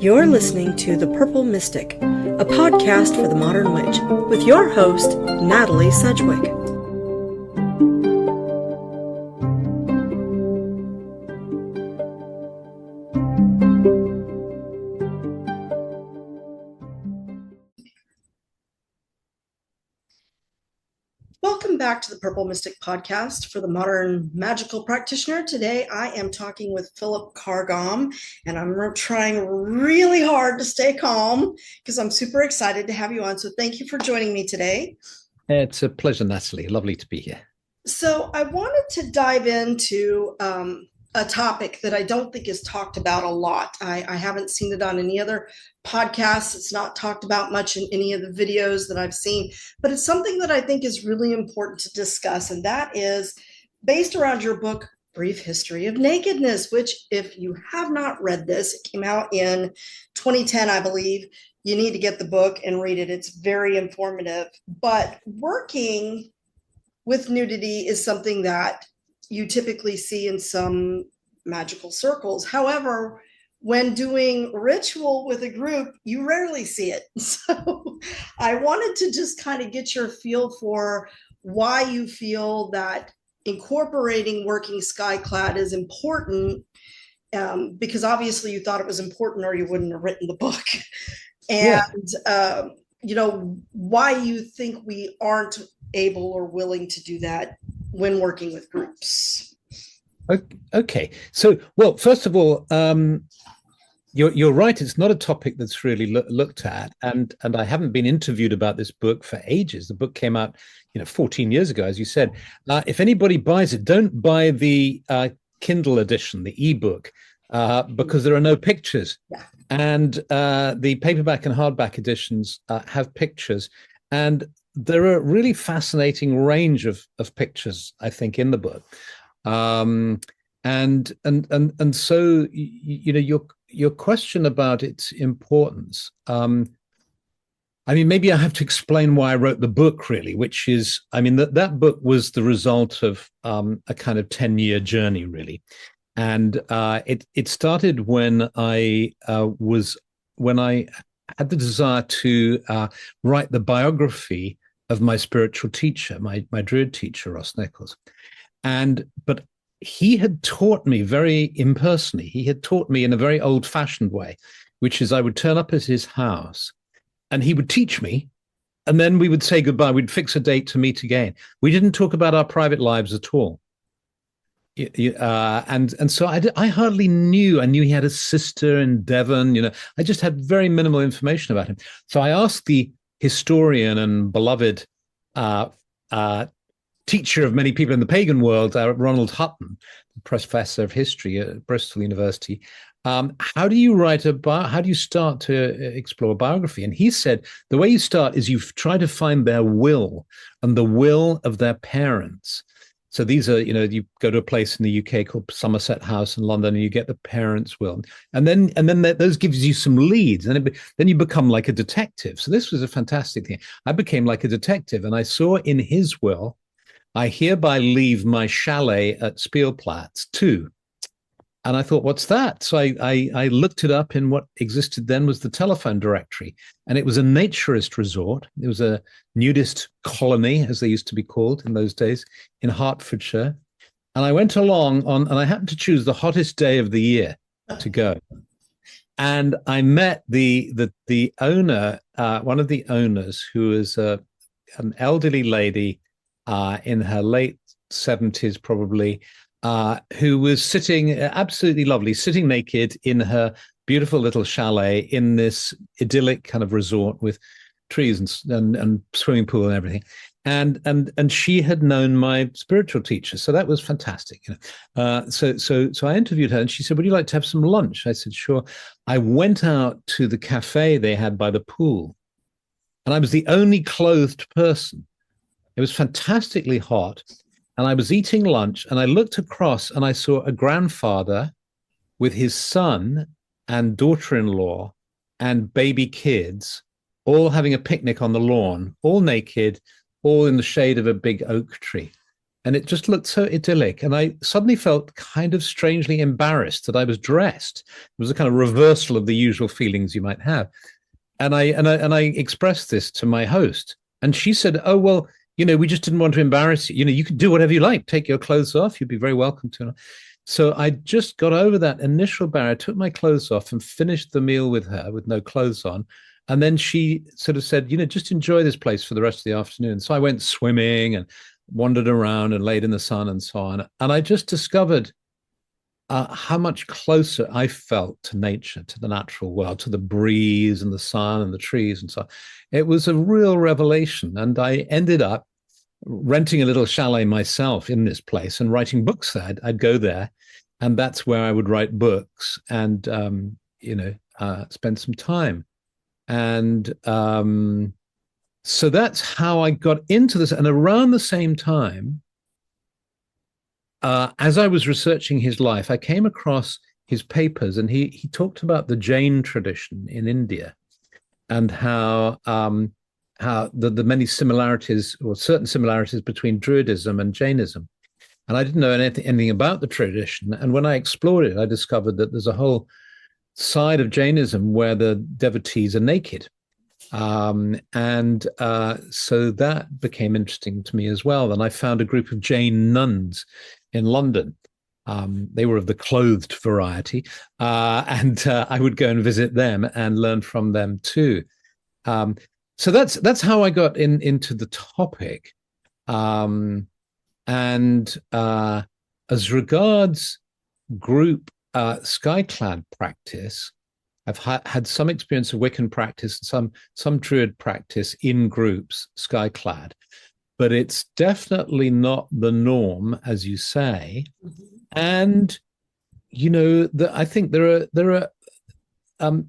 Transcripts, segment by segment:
You're listening to The Purple Mystic, a podcast for the modern witch, with your host, Natalie Sedgwick. Welcome back to the Purple Mystic podcast for the modern magical practitioner. Today I am talking with Philip Carr-Gomm, and I'm trying really hard to stay calm because I'm super excited to have you on. So thank you for joining me today. It's a pleasure, Natalie. Lovely to be here. So I wanted to dive into a topic that I don't think is talked about a lot. I haven't seen it on any other podcasts. It's not talked about much in any of the videos that I've seen, but it's something that I think is really important to discuss. And that is based around your book, Brief History of Nakedness, which if you have not read this, it came out in 2010, I believe. You need to get the book and read it. It's very informative. But working with nudity is something that you typically see in some magical circles. However, when doing ritual with a group, you rarely see it. So I wanted to just kind of get your feel for why you feel that incorporating working skyclad is important, because obviously you thought it was important or you wouldn't have written the book. And, why you think we aren't able or willing to do that when working with groups. Okay. So, well, first of all, you're right. It's not a topic that's really looked at, and I haven't been interviewed about this book for ages. The book came out, 14 years ago, as you said. If anybody buys it, don't buy the Kindle edition, the ebook, because there are no pictures. Yeah. And the paperback and hardback editions have pictures, and there are a really fascinating range of pictures, I think, in the book. And so your question about its importance. Maybe I have to explain why I wrote the book, really, which is, that book was the result of a kind of 10-year journey, really. And it started when I had the desire to write the biography of my spiritual teacher, my Druid teacher, Ross Nichols. But he had taught me very impersonally. He had taught me in a very old-fashioned way, which is I would turn up at his house and he would teach me, and then we would say goodbye. We'd fix a date to meet again. We didn't talk about our private lives at all. And so I hardly knew. I knew he had a sister in Devon. I just had very minimal information about him. So I asked the historian and beloved teacher of many people in the pagan world, Ronald Hutton, the professor of history at Bristol University, how do you start to explore biography? And he said, the way you start is you try to find their will and the will of their parents. So these are, you go to a place in the UK called Somerset House in London, and you get the parents' will, and then those gives you some leads, and then you become like a detective. So this was a fantastic thing. I became like a detective, and I saw in his will, I hereby leave my chalet at Spielplatz 2. And I thought, what's that? So I looked it up in what existed then was the telephone directory. And it was a naturist resort. It was a nudist colony, as they used to be called in those days, in Hertfordshire. And I went along and I happened to choose the hottest day of the year to go. And I met the owner, one of the owners, who is an elderly lady in her late 70s, probably, who was sitting, absolutely lovely, sitting naked in her beautiful little chalet in this idyllic kind of resort with trees and swimming pool and everything. And she had known my spiritual teacher, so that was fantastic. So I interviewed her, and she said, "Would you like to have some lunch?" I said, "Sure." I went out to the cafe they had by the pool, and I was the only clothed person. It was fantastically hot. And I was eating lunch, and I looked across and I saw a grandfather with his son and daughter-in-law and baby kids all having a picnic on the lawn, all naked, all in the shade of a big oak tree. and it just looked so idyllic. And I suddenly felt kind of strangely embarrassed that I was dressed. It was a kind of reversal of the usual feelings you might have. And I expressed this to my host, and she said, "Oh well, we just didn't want to embarrass you. You could do whatever you like. Take your clothes off. You'd be very welcome to." So I just got over that initial barrier, took my clothes off, and finished the meal with her with no clothes on. And then she sort of said, just enjoy this place for the rest of the afternoon. So I went swimming and wandered around and laid in the sun and so on. And I just discovered how much closer I felt to nature, to the natural world, to the breeze and the sun and the trees and so on. It was a real revelation. And I ended up renting a little chalet myself in this place and writing books there. I'd go there, and that's where I would write books and, spend some time. And so that's how I got into this. And around the same time, as I was researching his life, I came across his papers, and he talked about the Jain tradition in India and how the many similarities, or certain similarities, between Druidism and Jainism. And I didn't know anything about the tradition. And when I explored it, I discovered that there's a whole side of Jainism where the devotees are naked. So that became interesting to me as well. And I found a group of Jain nuns in London. They were of the clothed variety. And I would go and visit them and learn from them too. So that's how I got into the topic. As regards group skyclad practice, I've had some experience of Wiccan practice and some Druid practice in groups, skyclad, but it's definitely not the norm, as you say. Mm-hmm. And I think there are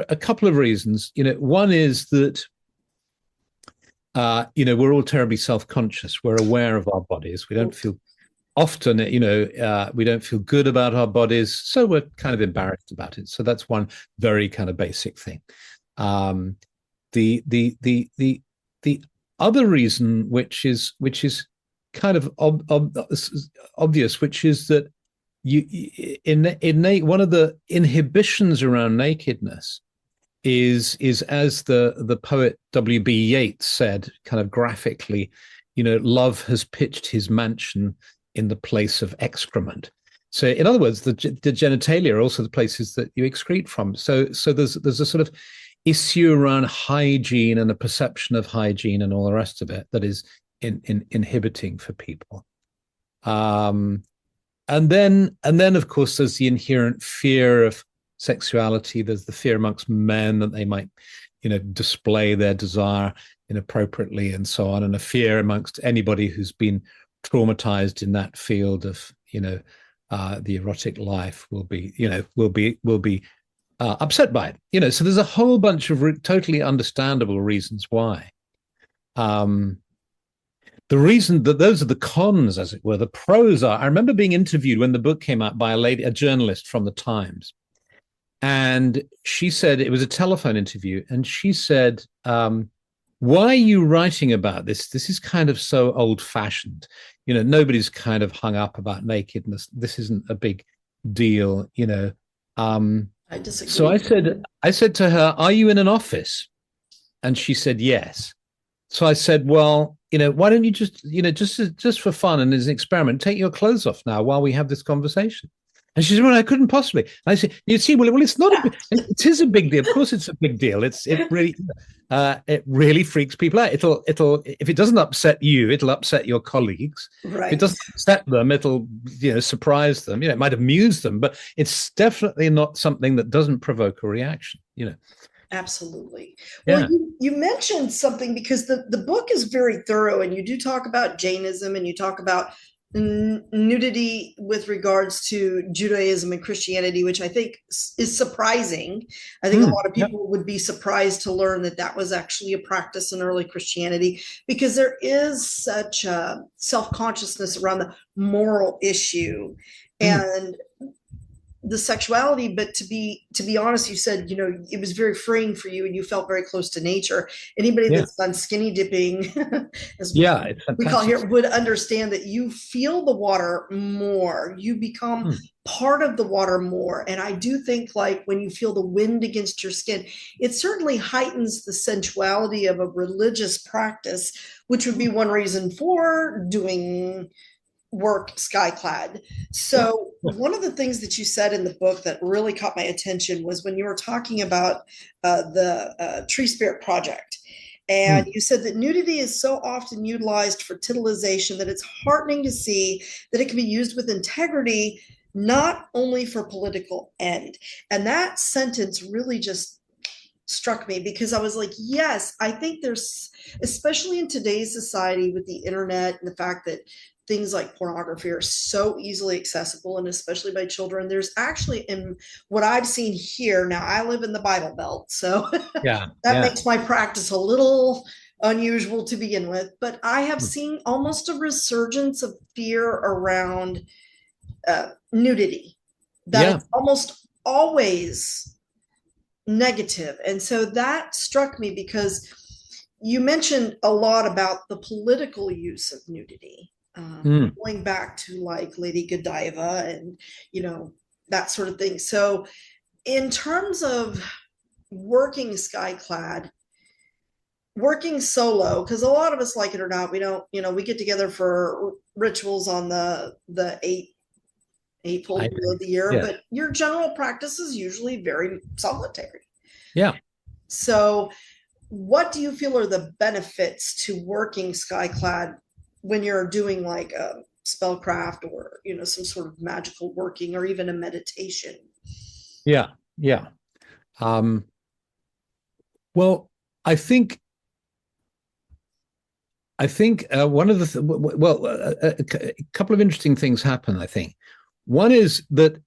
a couple of reasons. One is that we're all terribly self-conscious. We're aware of our bodies. We don't feel often, we don't feel good about our bodies, so we're kind of embarrassed about it. So that's one very kind of basic thing. The other reason, which is kind of obvious, which is that one of the inhibitions around nakedness is as the poet W.B. Yeats said, kind of graphically, love has pitched his mansion in the place of excrement. So in other words, the genitalia are also the places that you excrete from. So there's a sort of issue around hygiene and a perception of hygiene and all the rest of it that is inhibiting for people. And then of course there's the inherent fear of sexuality. There's the fear amongst men that they might, display their desire inappropriately and so on, and a fear amongst anybody who's been traumatized in that field of, the erotic life will be upset by it. So there's a whole bunch of totally understandable reasons why. The reason that those are the cons, as it were. The pros are, I remember being interviewed when the book came out by a journalist from the Times. And she said, it was a telephone interview, and she said, why are you writing about this? This is kind of so old-fashioned. Nobody's kind of hung up about nakedness. This isn't a big deal, I disagree. So I said to her, are you in an office? And she said, yes. So I said, well, why don't you just for fun and as an experiment, take your clothes off now while we have this conversation? And she said, well, I couldn't possibly. And I said, you see, well, it's not it is a big deal. Of course it's a big deal. It really freaks people out. It'll if it doesn't upset you, it'll upset your colleagues. Right. If it doesn't upset them, it'll surprise them. It might amuse them, but it's definitely not something that doesn't provoke a reaction. Absolutely. Yeah. Well, you mentioned something, because the book is very thorough, and you do talk about Jainism, and you talk about nudity with regards to Judaism and Christianity, which I think is surprising. I think a lot of people would be surprised to learn that was actually a practice in early Christianity, because there is such a self-consciousness around the moral issue. And the sexuality, but to be honest, you said, it was very freeing for you and you felt very close to nature. Anybody Yeah. that's done skinny dipping, as we Yeah, it's we call it fantastic. here, would understand that you feel the water more. You become Hmm. part of the water more. And I do think, like, when you feel the wind against your skin, it certainly heightens the sensuality of a religious practice, which would be one reason for doing work skyclad. Yeah. So one of the things that you said in the book that really caught my attention was when you were talking about the Tree Spirit Project. And Hmm. you said that nudity is so often utilized for titillization that it's heartening to see that it can be used with integrity, not only for political end. And that sentence really just struck me because I was like, yes, I think there's, especially in today's society with the internet and the fact that things like pornography are so easily accessible, and especially by children, there's actually, in what I've seen here, now I live in the Bible Belt, so Yeah. that Yeah. makes my practice a little unusual to begin with, but I have Hmm. seen almost a resurgence of fear around nudity, that Yeah. it's almost always negative. And so that struck me because you mentioned a lot about the political use of nudity, Hmm. going back to like Lady Godiva and, that sort of thing. So, in terms of working skyclad, working solo, because a lot of us, like it or not, we don't, we get together for rituals on the eightfold I wheel of the year, Yeah. but your general practice is usually very solitary. Yeah. So, what do you feel are the benefits to working skyclad when you're doing like a spellcraft, or some sort of magical working, or even a meditation? Yeah. Yeah. Um, well, I think one of the a couple of interesting things happen. I think one is that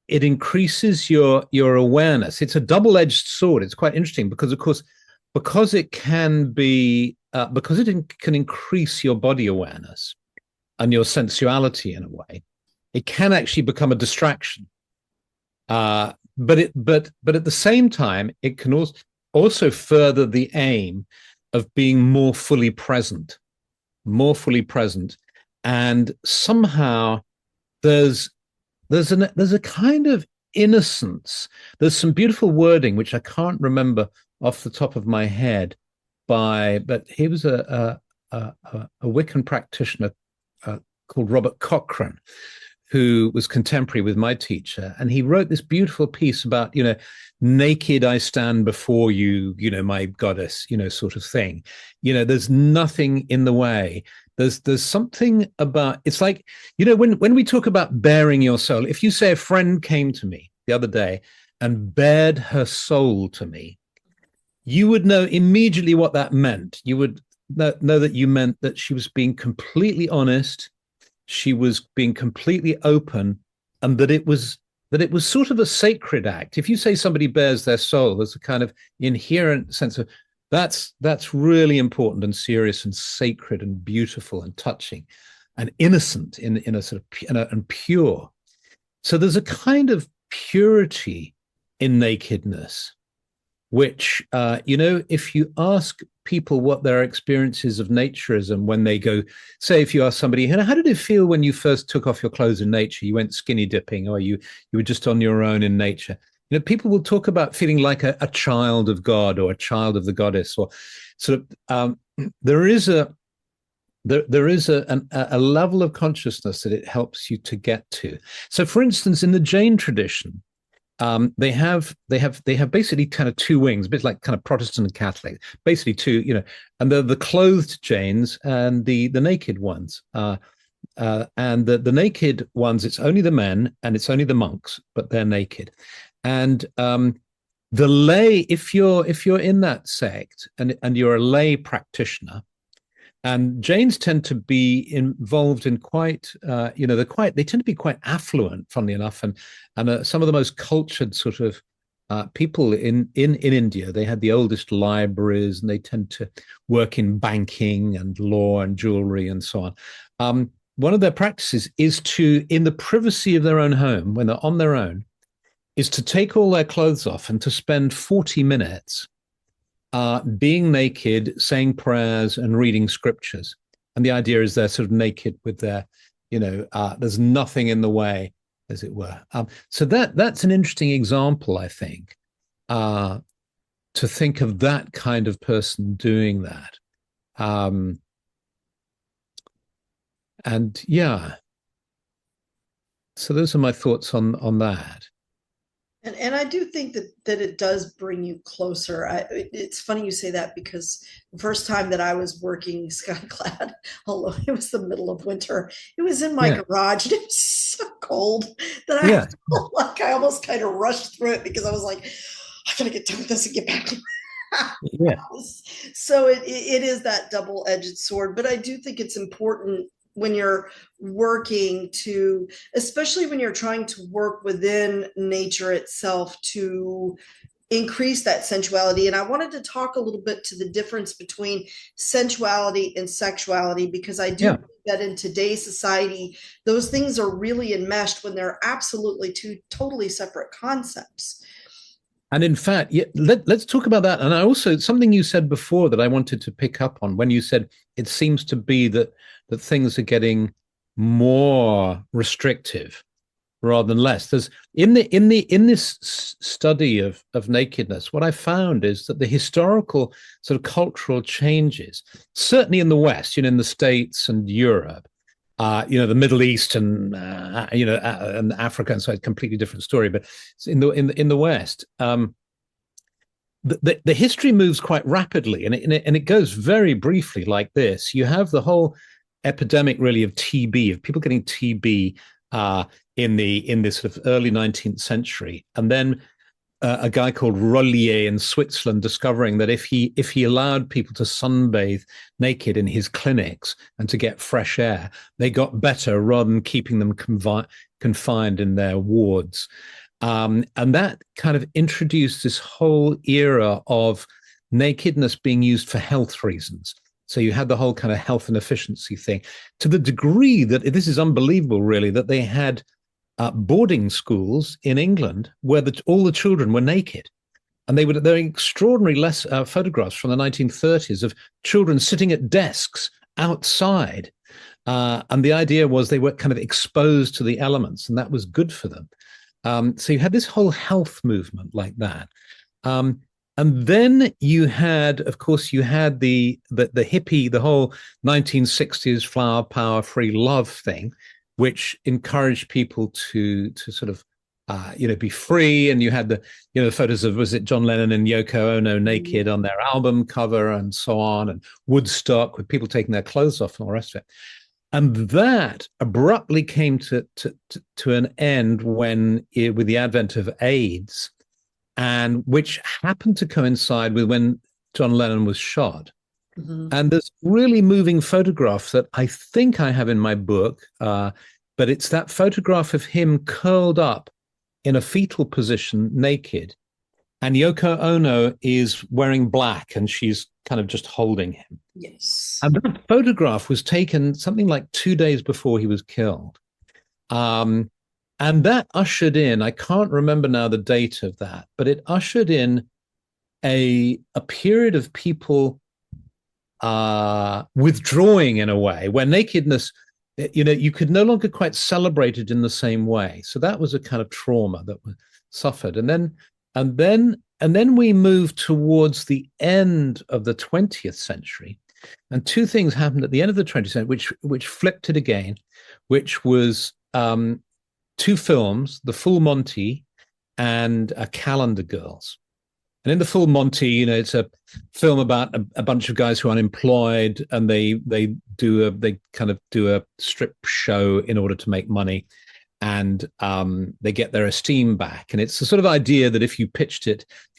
it increases your awareness. It's a double-edged sword. It's quite interesting because, of course, because it can increase your body awareness and your sensuality in a way. It can actually become a distraction. But at the same time, it can also further the aim of being more fully present, and somehow there's there's a kind of innocence. There's some beautiful wording which I can't remember off the top of my head but he was a Wiccan practitioner called Robert Cochrane, who was contemporary with my teacher, and he wrote this beautiful piece about, naked I stand before you, my goddess, sort of thing. There's nothing in the way. There's something about, it's like, when we talk about bearing your soul, if you say a friend came to me the other day and bared her soul to me, you would know immediately what that meant. You would know that you meant that she was being completely honest, she was being completely open, and that it was sort of a sacred act. If you say somebody bears their soul, there's a kind of inherent sense of that's really important and serious and sacred and beautiful and touching and innocent in a sort of and pure. So there's a kind of purity in nakedness, which, if you ask people what their experiences of naturism, when they go, say, if you ask somebody, how did it feel when you first took off your clothes in nature? You went skinny dipping, or you were just on your own in nature. People will talk about feeling like a child of God or a child of the goddess, or sort of. There is a level of consciousness that it helps you to get to. So, for instance, in the Jain tradition, they have basically kind of two wings, a bit like kind of Protestant and Catholic, basically two, and the clothed Jains and the naked ones. And the naked ones, it's only the men and it's only the monks, but they're naked. And the lay, if you're in that sect and you're a lay practitioner, and Jains tend to be involved in quite, they tend to be quite affluent, funnily enough, and some of the most cultured sort of people in India. They had the oldest libraries, and they tend to work in banking and law and jewelry and so on. One of their practices is to, in the privacy of their own home, when they're on their own, is to take all their clothes off and to spend 40 minutes being naked, saying prayers and reading scriptures. And the idea is they're sort of naked with their, there's nothing in the way, as it were. So that's an interesting example, I think, to think of that kind of person doing that. And yeah, so those are my thoughts on that. And I do think that it does bring you closer. It's funny you say that, because the first time that I was working Skyclad, although it was the middle of winter, it was in my Yeah, garage and it was so cold that I yeah, felt like I almost kind of rushed through it, because I was like, I gotta get done with this and get back to my yeah. house. So it is that double-edged sword, but I do think it's important when you're working to, especially when you're trying to work within nature itself, to increase that sensuality. And I wanted to talk a little bit to the difference between sensuality and sexuality, because I do Yeah. think that in today's society, those things are really enmeshed when they're absolutely two totally separate concepts. And in fact, yeah, let's talk about that. And I also, something you said before that I wanted to pick up on, when you said it seems to be that things are getting more restrictive rather than less. There's in this study of nakedness, what I found is that the historical sort of cultural changes, certainly in the West, in the States and Europe, the Middle East and and Africa, and so it's a completely different story. But in the West, the history moves quite rapidly, and it goes very briefly like this. You have the whole epidemic, really, of TB, of people getting TB in this sort of early 19th century, and then a guy called Rollier in Switzerland discovering that if he allowed people to sunbathe naked in his clinics and to get fresh air, they got better rather than keeping them confined in their wards. And that kind of introduced this whole era of nakedness being used for health reasons. So you had the whole kind of health and efficiency thing, to the degree that this is unbelievable, really, that they had boarding schools in England where all the children were naked. And there were extraordinary photographs from the 1930s of children sitting at desks outside. And the idea was they were kind of exposed to the elements, and that was good for them. So you had this whole health movement like that. And then you had, of course, the hippie, the whole 1960s flower power, free love thing, which encouraged people to sort of, be free. And you had the photos of, was it John Lennon and Yoko Ono naked on their album cover and so on, and Woodstock with people taking their clothes off and all the rest of it. And that abruptly came to an end with the advent of AIDS, and which happened to coincide with when John Lennon was shot. Mm-hmm. And there's really moving photograph that I think I have in my book, but it's that photograph of him curled up in a fetal position, naked, and Yoko Ono is wearing black, and she's kind of just holding him. Yes. And that photograph was taken something like 2 days before he was killed. And that ushered in, I can't remember now the date of that, but it ushered in a period of people withdrawing in a way, where nakedness, you could no longer quite celebrate it in the same way. So that was a kind of trauma that was suffered. And then we moved towards the end of the 20th century. And two things happened at the end of the 20th century, which flipped it again, which was two films, The Full Monty and Calendar Girls. And in The Full Monty, it's a film about a bunch of guys who are unemployed, and they kind of do a strip show in order to make money, and they get their esteem back. And it's the sort of idea that if you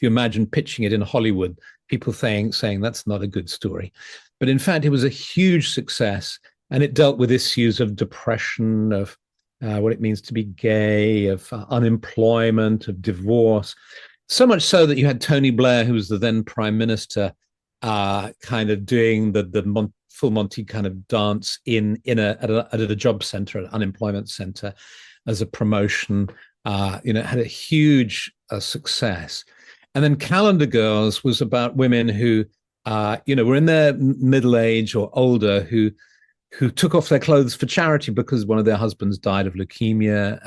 imagine pitching it in Hollywood, people saying that's not a good story. But in fact, it was a huge success, and it dealt with issues of depression, of what it means to be gay, of unemployment, of divorce. So much so that you had Tony Blair, who was the then prime minister, kind of doing the Full Monty kind of dance at a job center, an unemployment center. as a promotion. It had a huge success. And then Calendar Girls was about women who, were in their middle age or older who took off their clothes for charity because one of their husbands died of leukemia,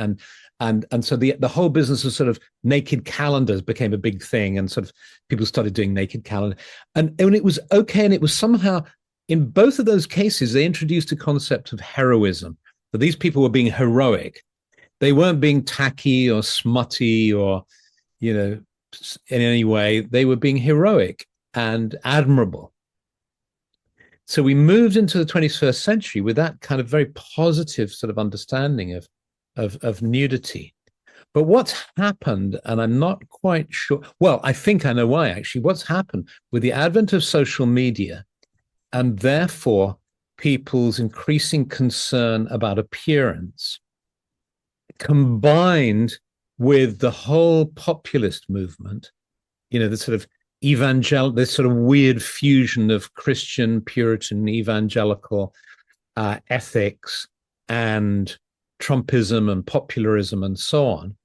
and so the whole business of sort of naked calendars became a big thing, and sort of people started doing naked calendar, and it was okay, and it was somehow, in both of those cases, they introduced a concept of heroism. That these people were being heroic. They weren't being tacky or smutty or, in any way. They were being heroic and admirable. So we moved into the 21st century with that kind of very positive sort of understanding of nudity. But what's happened, and I'm not quite sure, well, I think I know why actually, what's happened with the advent of social media and therefore people's increasing concern about appearance, combined with the whole populist movement, the sort of this sort of weird fusion of Christian, Puritan, evangelical ethics and Trumpism and popularism and so on,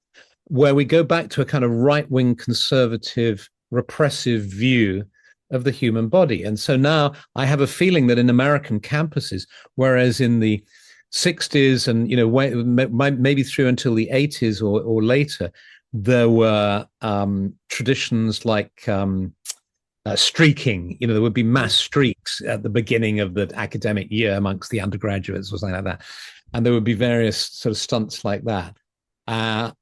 where we go back to a kind of right-wing conservative repressive view of the human body. And so now I have a feeling that in American campuses, whereas in the 60s and maybe through until the 80s or later, there were traditions like streaking. There would be mass streaks at the beginning of the academic year amongst the undergraduates or something like that, and there would be various sort of stunts like that. I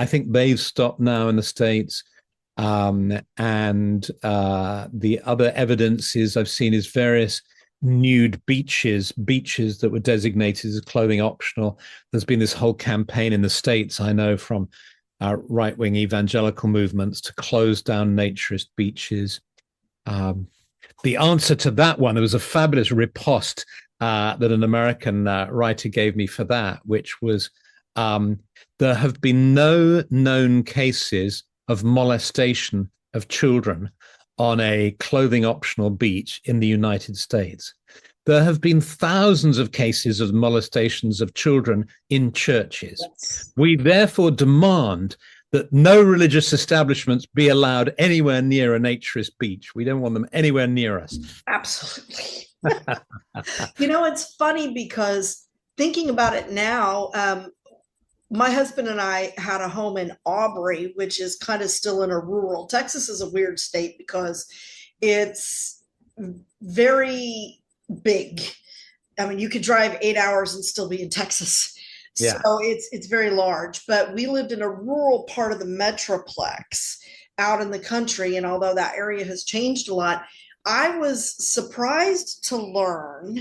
think they've stopped now in the States. And the other evidence I've seen is various nude beaches that were designated as clothing optional. There's been this whole campaign in the States, I know, from right-wing evangelical movements to close down naturist beaches. The answer to that one, there was a fabulous riposte that an American writer gave me for that, which was there have been no known cases of molestation of children on a clothing optional beach in the United States. There have been thousands of cases of molestations of children in churches. Yes. We therefore demand that no religious establishments be allowed anywhere near a naturist beach. We don't want them anywhere near us. Absolutely. It's funny because thinking about it now, my husband and I had a home in Aubrey, which is kind of still in a rural. Texas is a weird state because it's very big. I mean, you could drive 8 hours and still be in Texas. Yeah. So it's very large, but we lived in a rural part of the Metroplex out in the country. And although that area has changed a lot, I was surprised to learn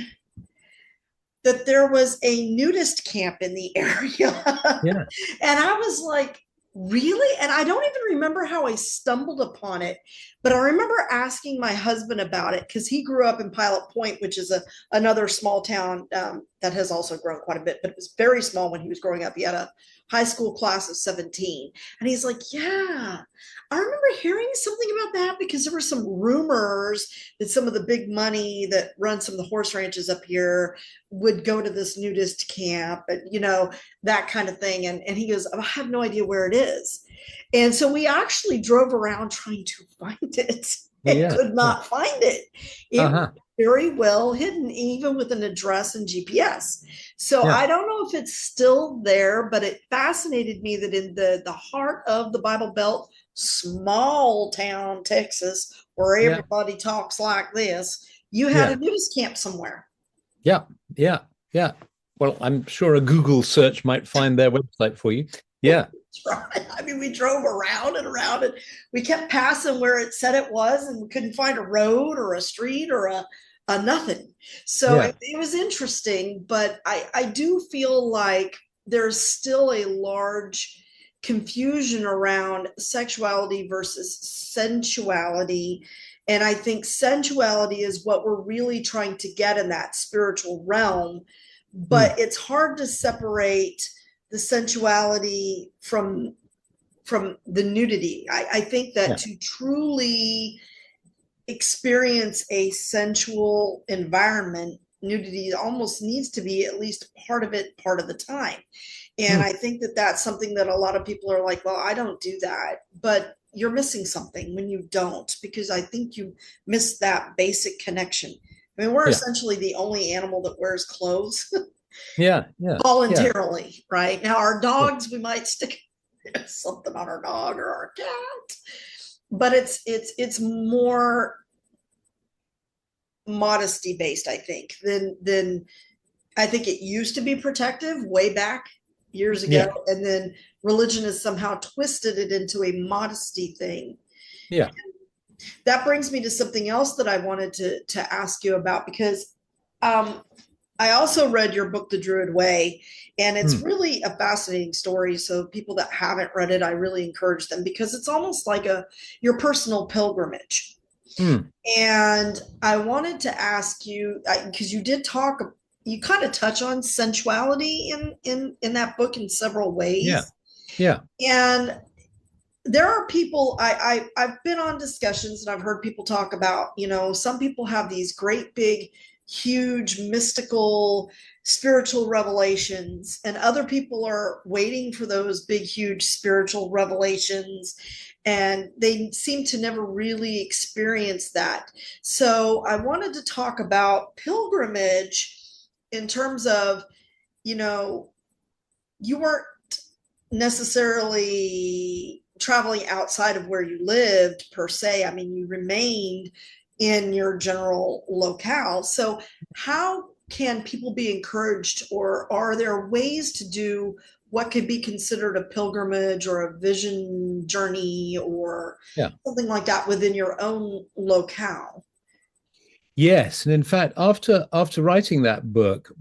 that there was a nudist camp in the area. Yeah. And I was like, really? And I don't even remember how I stumbled upon it, but I remember asking my husband about it because he grew up in Pilot Point, which is another small town that has also grown quite a bit, but it was very small when he was growing up. He had a high school class of 17. And he's like, yeah, I remember hearing something about that because there were some rumors that some of the big money that run some of the horse ranches up here would go to this nudist camp and, that kind of thing. And he goes, I have no idea where it is. And so we actually drove around trying to find it and could not find it. It was very well hidden, even with an address and GPS. So I don't know if it's still there, but it fascinated me that in the heart of the Bible Belt, small town Texas, where everybody talks like this, you had a nudist camp somewhere. Yeah. Well, I'm sure a Google search might find their website for you. Yeah. Right. I mean, we drove around and around and we kept passing where it said it was and we couldn't find a road or a street or a nothing. So it was interesting, but I do feel like there's still a large confusion around sexuality versus sensuality. And I think sensuality is what we're really trying to get in that spiritual realm, but it's hard to separate the sensuality from the nudity. I think that to truly experience a sensual environment, nudity almost needs to be at least part of it, part of the time. And I think that that's something that a lot of people are like, well, I don't do that. But you're missing something when you don't, because I think you miss that basic connection. I mean, we're Yeah. essentially the only animal that wears clothes Yeah. Yeah. Yeah. voluntarily, right? Now, our Yeah. dogs, we might stick something on our dog or our cat, but it's more modesty based, I think, than I think it used to be protective way back years ago, Yeah. and then religion has somehow twisted it into a modesty thing. Yeah. That brings me to something else that I wanted to ask you about, because um, I also read your book, The Druid Way, and it's Mm. really a fascinating story. So people that haven't read it, I really encourage them, because it's almost like a your personal pilgrimage. Mm. And I wanted to ask you, because you did talk, you kind of touch on sensuality in that book in several Yeah. ways. Yeah. And there are people, I've been on discussions and I've heard people talk about, some people have these great big huge mystical spiritual revelations, and other people are waiting for those big huge spiritual revelations, and they seem to never really experience that. So I wanted to talk about pilgrimage in terms of, you know you weren't necessarily traveling outside of where you lived per se. I mean, you remained in your general locale. So, how can people be encouraged, or are there ways to do what could be considered a pilgrimage or a vision journey or Yeah. something like that within your own locale? Yes, and in fact, after writing that book,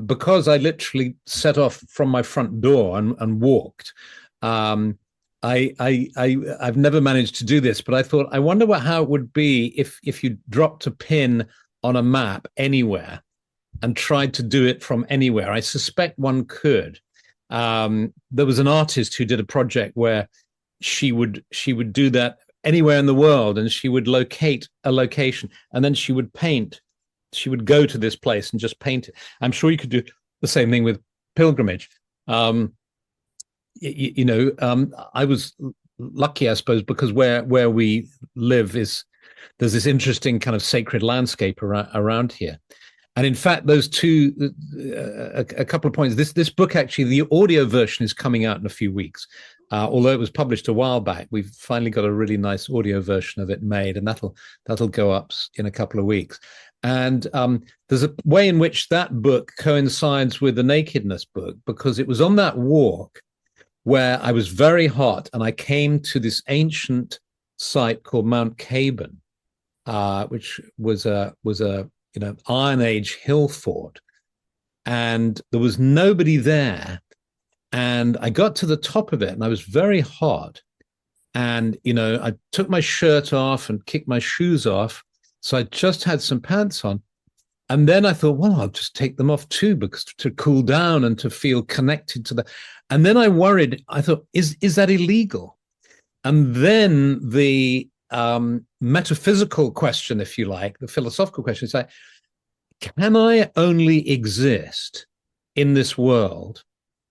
because I literally set off from my front door and walked, um, I've never managed to do this, but I thought I wonder how it would be if you dropped a pin on a map anywhere and tried to do it from anywhere. I suspect one could. There was an artist who did a project where she would do that anywhere in the world, and she would locate a location, and then she would paint. She would go to this place and just paint it. I'm sure you could do the same thing with pilgrimage. I was lucky, I suppose, because where we live there's this interesting kind of sacred landscape around here. And in fact, those two, a couple of points. This book, actually, the audio version is coming out in a few weeks. Although it was published a while back, we've finally got a really nice audio version of it made, and that'll go up in a couple of weeks. And there's a way in which that book coincides with the Nakedness book, because it was on that walk where I was very hot, and I came to this ancient site called Mount Caban, which was a Iron Age hill fort, and there was nobody there. And I got to the top of it, and I was very hot. And I took my shirt off and kicked my shoes off, so I just had some pants on. And then I thought, well, I'll just take them off too, because to cool down and to feel connected to the. And then I worried. I thought, is that illegal? And then the metaphysical question, if you like, the philosophical question is like, can I only exist in this world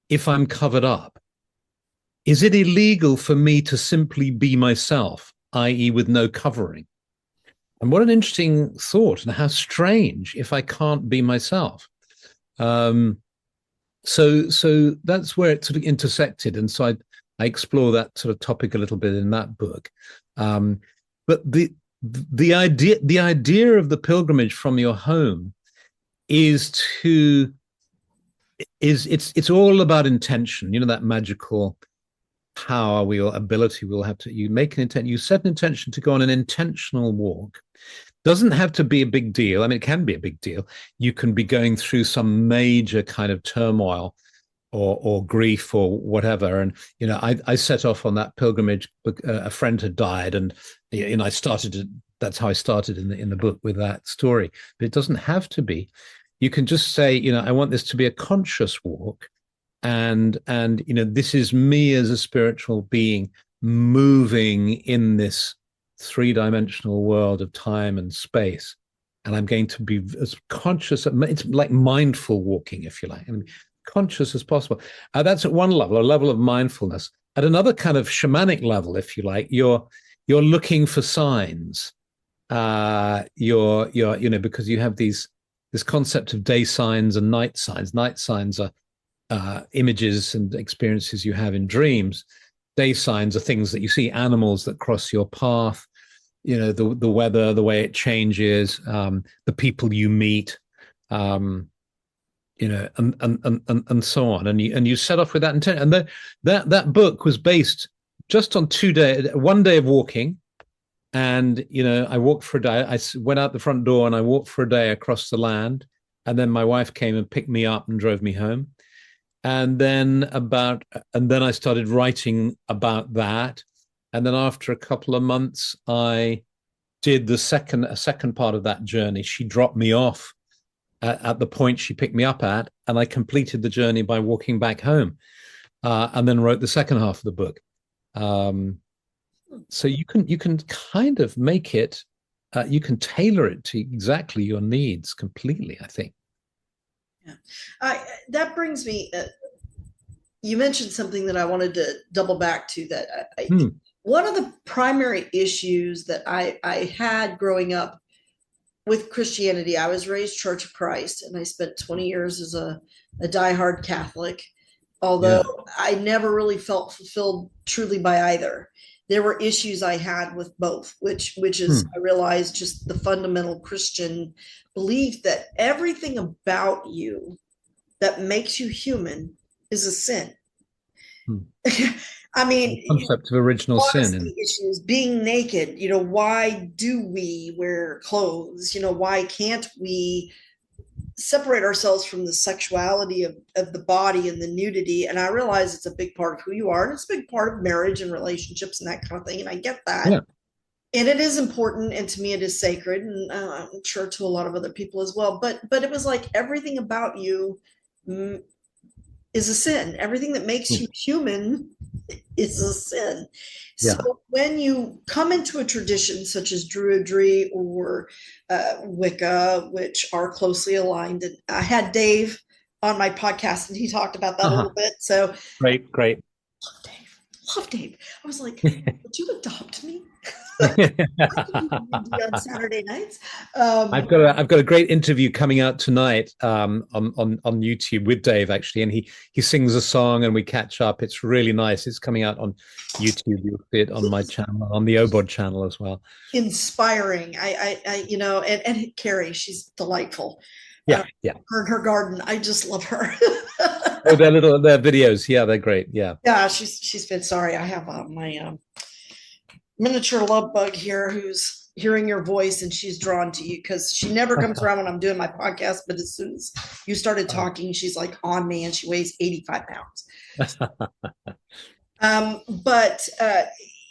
if I'm covered up? Is it illegal for me to simply be myself, i.e., with no covering? And what an interesting thought, and how strange if I can't be myself. So that's where it sort of intersected, and so I explore that sort of topic a little bit in that book. But the idea of the pilgrimage from your home is it's all about intention. That magical power ability we'll have to. You make an intent. You set an intention to go on an intentional walk. Doesn't have to be a big deal. I mean, it can be a big deal. You can be going through some major kind of turmoil or grief or whatever. And I set off on that pilgrimage. A friend had died, and I started. That's how I started in the book, with that story. But it doesn't have to be. You can just say, I want this to be a conscious walk, and this is me as a spiritual being moving in this three-dimensional world of time and space, and I'm going to be as conscious. It's like mindful walking, if you like, and conscious as possible. That's at one level, a level of mindfulness. At another kind of shamanic level, if you like, you're looking for signs. You're because you have this concept of day signs and night signs. Night signs are images and experiences you have in dreams. Day signs are things that you see, animals that cross your path, the weather, the way it changes, the people you meet, and so on. And you set off with that intent. And that book was based just on 2 days, one day of walking. And I walked for a day. I went out the front door and I walked for a day across the land. And then my wife came and picked me up and drove me home. And then I started writing about that. And then after a couple of months, I did a second part of that journey. She dropped me off at the point she picked me up at, and I completed the journey by walking back home, and then wrote the second half of the book. So you can kind of make it, you can tailor it to exactly your needs completely, I think. Yeah, that brings me. You mentioned something that I wanted to double back to. That one of the primary issues that I had growing up with Christianity, I was raised Church of Christ, and I spent 20 years as a diehard Catholic. Although I never really felt fulfilled truly by either. There were issues I had with both, which is I realized just the fundamental Christian belief that everything about you that makes you human is a sin. I mean, the concept of original sin issues, being naked, why do we wear clothes? Why can't we separate ourselves from the sexuality of the body and the nudity? And I realize it's a big part of who you are, and it's a big part of marriage and relationships and that kind of thing. And I get that. Yeah. And it is important, and to me it is sacred, and I'm sure to a lot of other people as well. But it was like everything about you is a sin. Everything that makes you human is a sin. Yeah. So when you come into a tradition such as Druidry or Wicca, which are closely aligned, and I had Dave on my podcast and he talked about that a little bit. So great. Love Dave. I was like, would you adopt me? On Saturday nights. I've got a great interview coming out tonight on YouTube with Dave, actually, and he sings a song and we catch up. It's really nice. It's coming out on YouTube. You'll see it on my channel, on the OBOD channel as well. Inspiring. I and Carrie, she's delightful. Yeah. Her and her garden. I just love her. Their videos. Yeah, they're great. Yeah. Yeah, she's been. Sorry, I have my miniature love bug here who's hearing your voice, and she's drawn to you because she never comes around when I'm doing my podcast. But as soon as you started talking, she's like on me, and she weighs 85 pounds.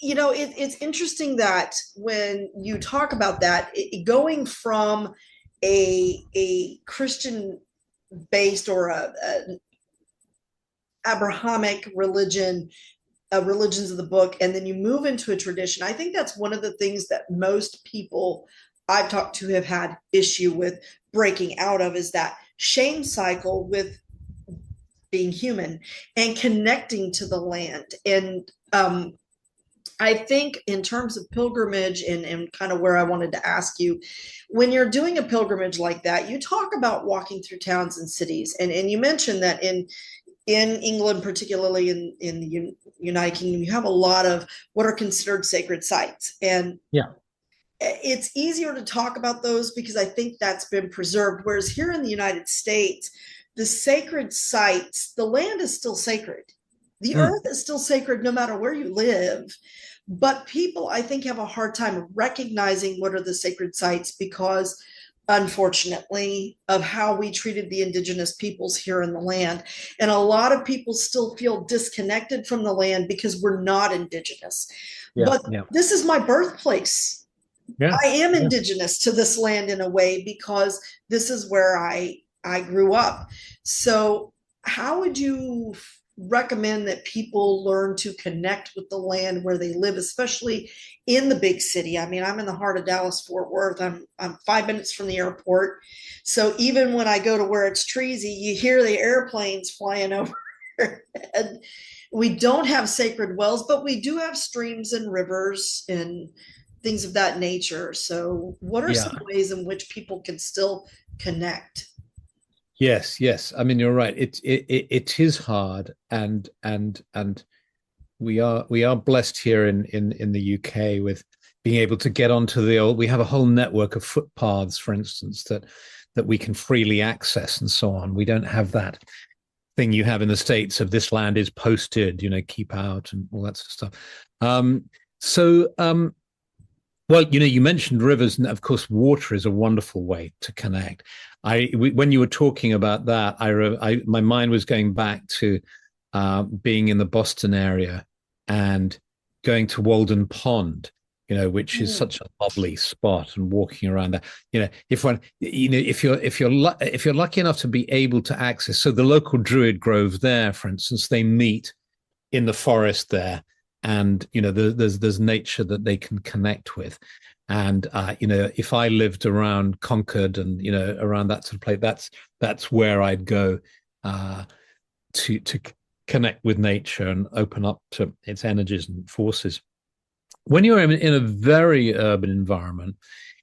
It's interesting that when you talk about that, going from a Christian based or a Abrahamic religion, religions of the book, and then you move into a tradition. I think that's one of the things that most people I've talked to have had issue with breaking out of, is that shame cycle with being human and connecting to the land. And I think in terms of pilgrimage and kind of where I wanted to ask you, when you're doing a pilgrimage like that, you talk about walking through towns and cities, and you mentioned that in England, particularly in the United Kingdom, you have a lot of what are considered sacred sites. And it's easier to talk about those because I think that's been preserved. Whereas here in the United States, the sacred sites, the land is still sacred. The earth is still sacred no matter where you live. But people, I think, have a hard time recognizing what are the sacred sites because, unfortunately, of how we treated the indigenous peoples here in the land. And a lot of people still feel disconnected from the land because we're not indigenous. This is my birthplace. I am indigenous to this land in a way because this is where I grew up. So how would you recommend that people learn to connect with the land where they live, especially in the big city. I mean, I'm in the heart of Dallas Fort Worth. I'm 5 minutes from the airport. So even when I go to where it's treesy, you hear the airplanes flying over. And we don't have sacred wells, but we do have streams and rivers and things of that nature. So what are Yeah. some ways in which people can still connect? Yes, yes. I mean, you're right. It is hard, and we are blessed here in the UK with being able to get onto the old. We have a whole network of footpaths, for instance, that we can freely access and so on. We don't have that thing you have in the States of this land is posted, keep out and all that sort of stuff. So well, you mentioned rivers, and of course, water is a wonderful way to connect. When you were talking about that, my mind was going back to being in the Boston area and going to Walden Pond, which is such a lovely spot, and walking around there. If you're lucky enough to be able to access, so the local Druid Grove there, for instance, they meet in the forest there, and there's nature that they can connect with. And if I lived around Concord and around that sort of place, that's where I'd go to connect with nature and open up to its energies and forces. When you're in a very urban environment,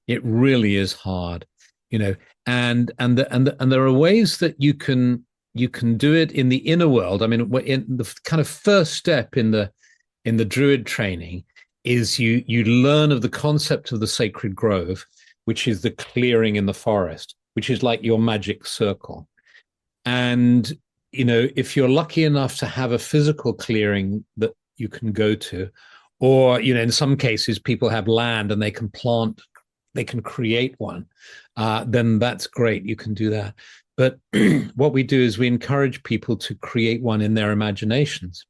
it really is hard, and there are ways that you can do it in the inner world. I mean, in the kind of first step in the Druid training is you learn of the concept of the sacred grove, which is the clearing in the forest, which is like your magic circle. And if you're lucky enough to have a physical clearing that you can go to, or in some cases people have land and they can create one, then that's great. You can do that. But what we do is we encourage people to create one in their imaginations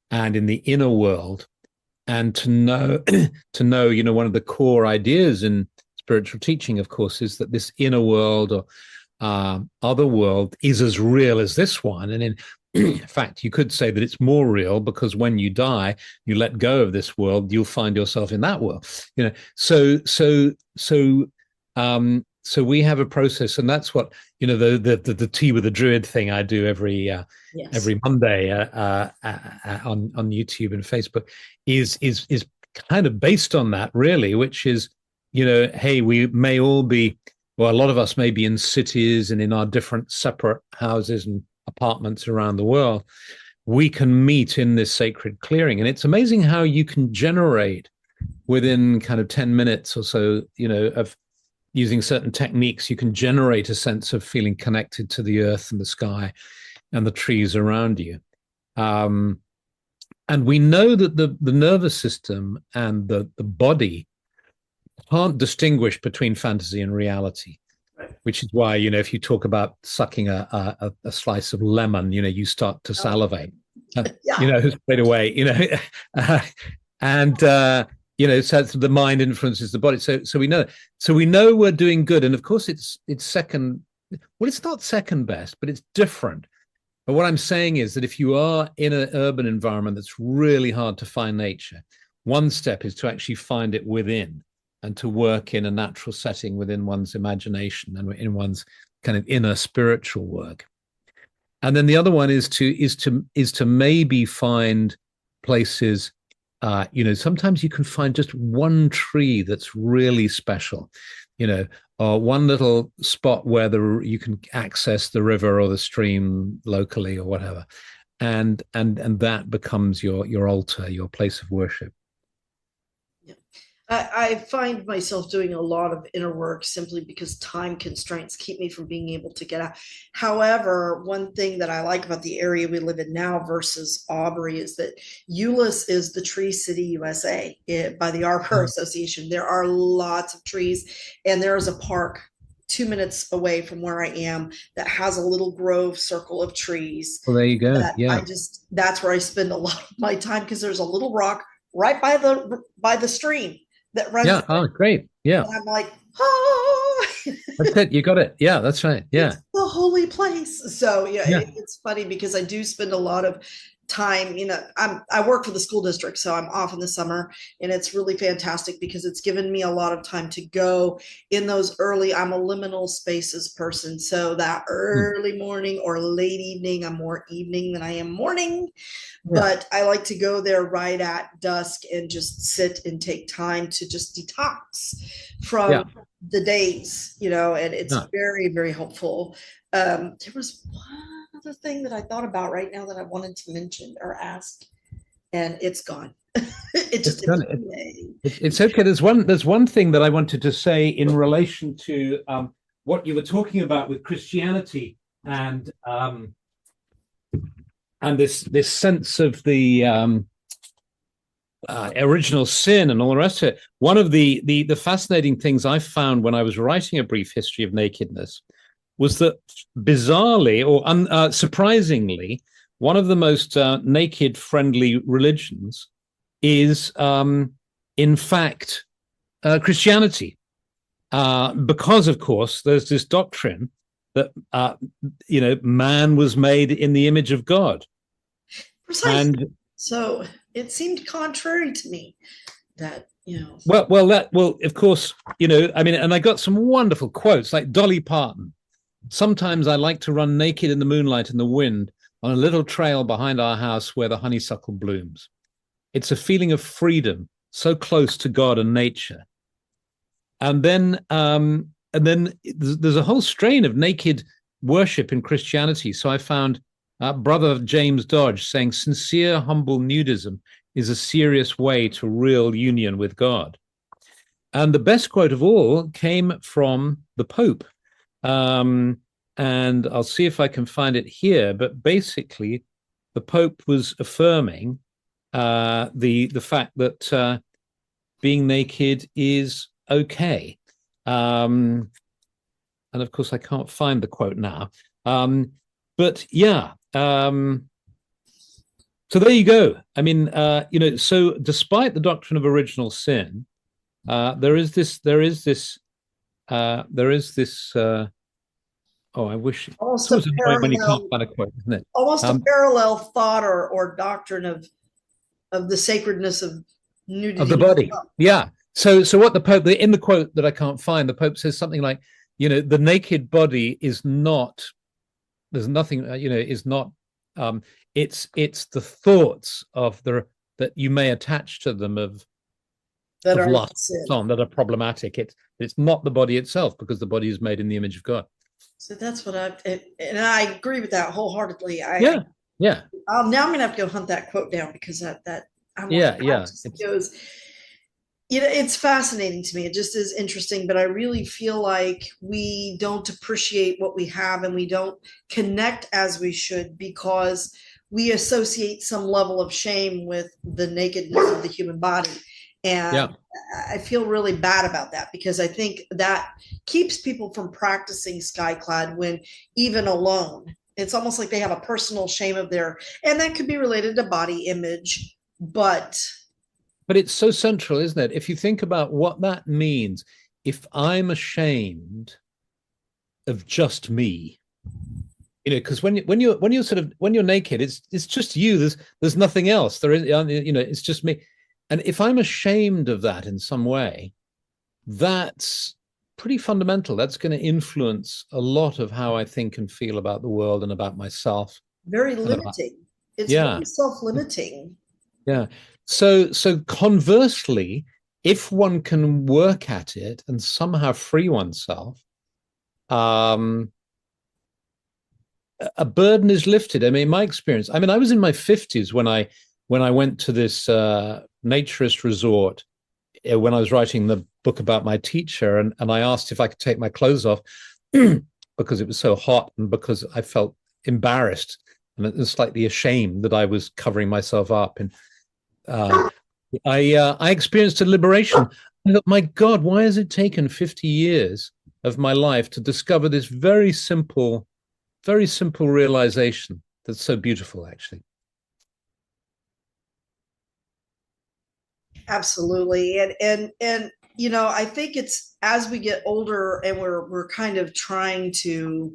and in the inner world, and to know one of the core ideas in spiritual teaching, of course, is that this inner world or other world is as real as this one. And in fact, you could say that it's more real, because when you die, you let go of this world, you'll find yourself in that world. So we have a process, and that's what the tea with the Druid thing I do every Yes. Monday on YouTube and Facebook is kind of based on that, really, which is hey, we may all be, well, a lot of us may be in cities and in our different separate houses and apartments around the world. We can meet in this sacred clearing, and it's amazing how you can generate within kind of 10 minutes or so, of using certain techniques, you can generate a sense of feeling connected to the earth and the sky and the trees around you. And we know that the nervous system and the body can't distinguish between fantasy and reality, which is why, if you talk about sucking a slice of lemon, you start to salivate, straight away, and so the mind influences the body. So we know we're doing good. And of course it's second. Well, it's not second best, but it's different. But what I'm saying is that if you are in an urban environment that's really hard to find nature, one step is to actually find it within, and to work in a natural setting within one's imagination and in one's kind of inner spiritual work. And then the other one is to maybe find places. Sometimes you can find just one tree that's really special, or one little spot where you can access the river or the stream locally or whatever, and that becomes your altar, your place of worship. I find myself doing a lot of inner work simply because time constraints keep me from being able to get out. However, one thing that I like about the area we live in now versus Aubrey is that Euless is the Tree City, USA, by the Arbor Association. There are lots of trees, and there is a park 2 minutes away from where I am that has a little grove circle of trees. Well, there you go. Yeah. That's where I spend a lot of my time, because there's a little rock right by the stream that runs. Yeah. Oh, great. Yeah. And I'm like, oh, That's it. You got it. Yeah, that's right. Yeah. it's the holy place. So yeah, Yeah. it's funny because I do spend a lot of time. I work for the school district, so I'm off in the summer, and it's really fantastic because it's given me a lot of time to go in those early. I'm a liminal spaces person, so that Mm. early morning or late evening, I'm more evening than I am morning. Yeah. But I like to go there right at dusk and just sit and take time to just detox Yeah. from the days, and it's Yeah. very, very helpful. There was one other thing that I thought about right now that I wanted to mention or ask, and it's gone. It It's just done. It's okay. There's one thing that I wanted to say in relation to what you were talking about with Christianity and this sense of the original sin and all the rest of it. One of the fascinating things I found when I was writing a brief history of nakedness was that bizarrely or surprisingly, one of the most naked friendly religions is in fact Christianity, because of course there's this doctrine that man was made in the image of God. precisely. And So it seemed contrary to me that, well, of course, I mean, and I got some wonderful quotes like Dolly Parton. Sometimes I like to run naked in the moonlight and the wind on a little trail behind our house where the honeysuckle blooms. It's a feeling of freedom, so close to God and nature. And then there's a whole strain of naked worship in Christianity. So I found Brother James Dodge saying, "Sincere, humble nudism is a serious way to real union with God." And the best quote of all came from the Pope. Um, and I'll see if I can find it here. But basically, the Pope was affirming the fact that being naked is okay. Um, and of course, I can't find the quote now. But yeah. So there you go. I mean, so despite the doctrine of original sin, there is this. Oh, I wish it's almost a always annoying when you can't parallel, find a quote, isn't it? almost a Um, parallel thought or doctrine of the sacredness of of the nudity as body, well. yeah. So what the Pope in the quote that I can't find, the Pope says something like, the naked body is not. There's nothing, is not. Um, it's the thoughts of the that you may attach to them That of are lust, so sin. on, that are problematic. It's not the body itself because the body is made in the image of God. So that's what and I agree with that wholeheartedly. Yeah, yeah, Now I'm gonna have to go hunt that quote down because that I want yeah, that yeah. just goes. It's fascinating to me. It just is interesting, but I really feel like we don't appreciate what we have and we don't connect as we should because we associate some level of shame with the nakedness of the human body. Yeah. And I feel really bad about that because I think that keeps people from practicing skyclad when even alone. It's almost like they have a personal shame of and that could be related to body image, but But it's so central, isn't it? If you think about what that means, if I'm ashamed of just me, because when you're naked, it's just you. There's nothing else. There is, it's just me. And if I'm ashamed of that in some way, that's pretty fundamental. That's going to influence a lot of how I think and feel about the world and about myself very and about, limiting. It's yeah. very self-limiting. Yeah. So conversely, if one can work at it and somehow free oneself, um, a burden is lifted. I mean, my experience. I mean, I was in my 50s when I went to this naturist resort when I was writing the book about my teacher, and I asked if I could take my clothes off because it was so hot and because I felt embarrassed and slightly ashamed that I was covering myself up and uh, I experienced a liberation. I thought, my God, why has it taken 50 years of my life to discover this very simple realization that's so beautiful, actually? Absolutely. And I think it's as we get older and we're kind of trying to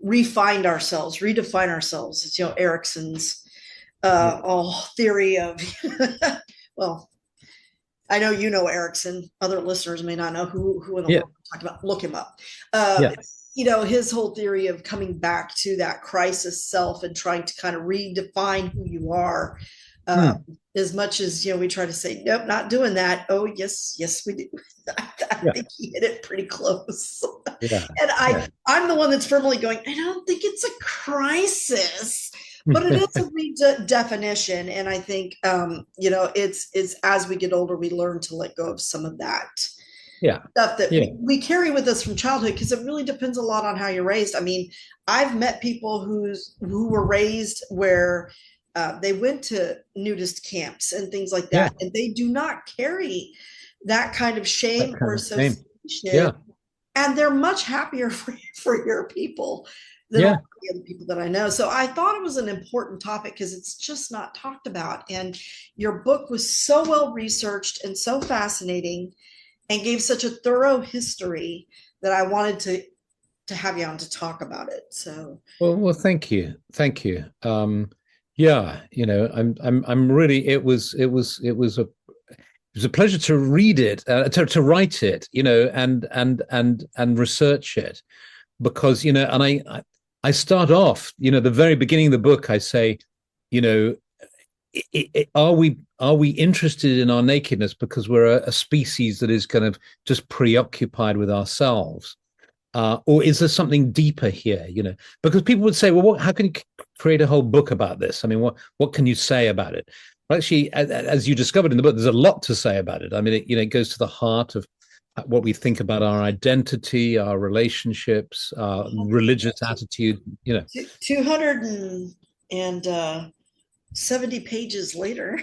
refine ourselves, redefine ourselves. It's, Erickson's Yeah. all theory of, well, I know Erickson. Other listeners may not know who in the Yeah. world we're talking about. Look him up. Uh, Yeah. his whole theory of coming back to that crisis self and trying to kind of redefine who you are. Uh, Hmm. as much as we try to say, nope, not doing that. Oh, yes, yes, we do. I Yeah. think he hit it pretty close. Yeah. And Yeah. I'm the one that's firmly going, I don't think it's a crisis, but it is a redefinition. And I think, it's as we get older, we learn to let go of some of that Yeah. stuff that Yeah. we carry with us from childhood, because it really depends a lot on how you're raised. I mean, I've met people who were raised where they went to nudist camps and things like Yeah. that, and they do not carry that kind of That shame or kind of shame. association, Yeah. and they're much happier for your people than Yeah. all the other people that I know. So I thought it was an important topic because it's just not talked about. And your book was so well researched and so fascinating and gave such a thorough history that I wanted to have you on to talk about it. So Well, thank you. Thank you. Yeah, I'm really, it was a pleasure to read it, to write it, and research it, because and I start off, the very beginning of the book. I say, you know, are we interested in our nakedness because we're a species that is kind of just preoccupied with ourselves, or is there something deeper here? Because people would say, well, how can you create a whole book about this? I mean, what can you say about it? Well, actually, as you discovered in the book, there's a lot to say about it. I mean, it goes to the heart of what we think about our identity, our relationships, our religious attitude. 200 and 70 pages later.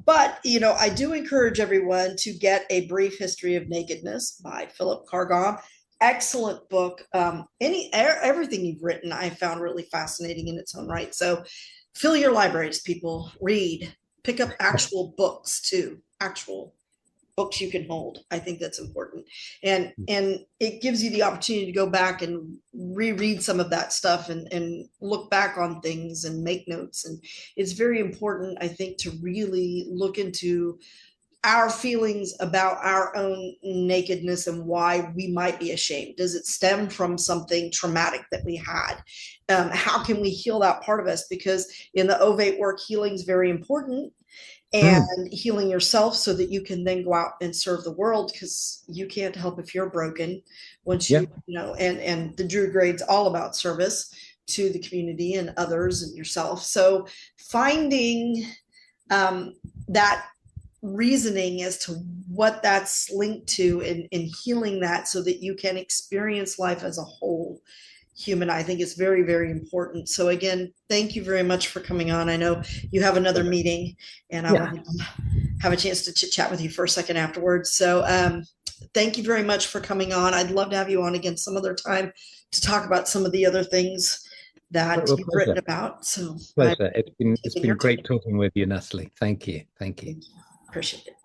But I do encourage everyone to get A Brief History of Nakedness by Philip Carr-Gomm. Excellent book. Everything you've written I found really fascinating in its own right. So fill your libraries, people. Read. Pick up actual books too. Actual books you can hold. I think that's important. And it gives you the opportunity to go back and reread some of that stuff and look back on things and make notes. And it's very important, I think, to really look into our feelings about our own nakedness and why we might be ashamed. Does it stem from something traumatic that we had? How can we heal that part of us? Because in the ovate work, healing is very important, Mm, and healing yourself so that you can then go out and serve the world, because you can't help if you're broken. Once yeah. and the Druid grade's all about service to the community and others and yourself. So finding that reasoning as to what that's linked to, and healing that so that you can experience life as a whole human, I think is very, very important. So again, thank you very much for coming on. I know you have another meeting, and I Yeah. want to have a chance to chit chat with you for a second afterwards. So thank you very much for coming on. I'd love to have you on again some other time to talk about some of the other things that Well, you've written pleasure. about. So I Pleasure. It's been appreciate your time. great talking with you, Natalie. Thank you. Thank you. Thank you. Appreciate it.